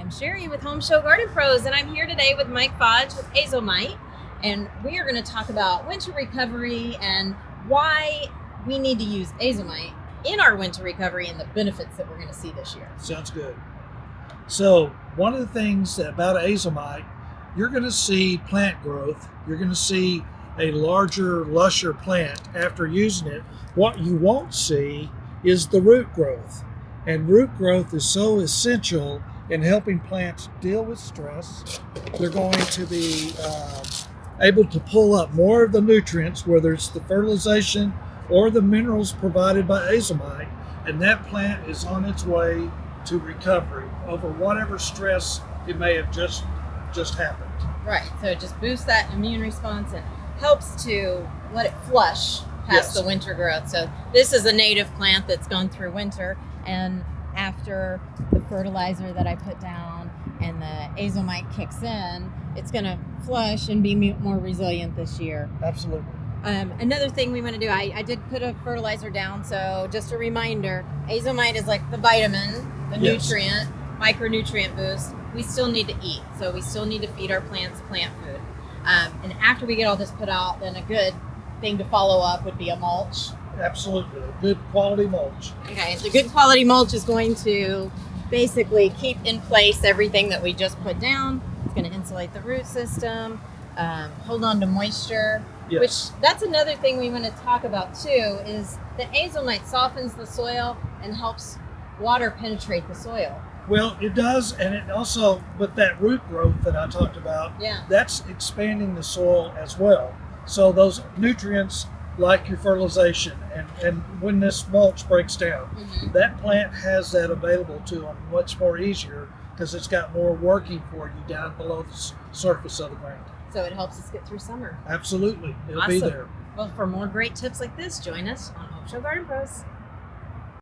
I'm Sherri with HomeShowGardenPros, and I'm here today with Mike Fodge with Azomite, and we are going to talk about winter recovery and why we need to use Azomite in our winter recovery and the benefits that we're going to see this year. Sounds good. So one of the things about Azomite, you're going to see plant growth. You're going to see a larger, lusher plant after using it. What you won't see is the root growth. And root growth is so essential in helping plants deal with stress. They're going to be able to pull up more of the nutrients, whether it's the fertilization or the minerals provided by Azomite, and that plant is on its way to recovery over whatever stress it may have just happened. Right, so it just boosts that immune response and helps to let it flush past the winter growth. So this is a native plant that's gone through winter, and after the fertilizer that I put down and the Azomite kicks in, it's going to flush and be more resilient this year. Absolutely. Another thing we want to do, I did put a fertilizer down, so just a reminder, Azomite is like the vitamin, the nutrient, micronutrient boost. We still need to eat, so we still need to feed our plants plant food. And after we get all this put out, then a good thing to follow up would be a mulch. Absolutely, a good quality mulch. Okay, the good quality mulch is going to basically keep in place everything that we just put down. It's going to insulate the root system, hold on to moisture. Yes. Which that's another thing we want to talk about too, is that Azomite softens the soil and helps water penetrate the soil. Well, it does, and it also, with that root growth that I talked about, Yeah. that's expanding the soil as well. So those nutrients, like your fertilization, and when this mulch breaks down, that plant has that available to them much more easier because it's got more working for you down below the surface of the ground. So it helps us get through summer. Absolutely. It'll Awesome. be there. Well, for more great tips like this, join us on Home Show Garden Pros.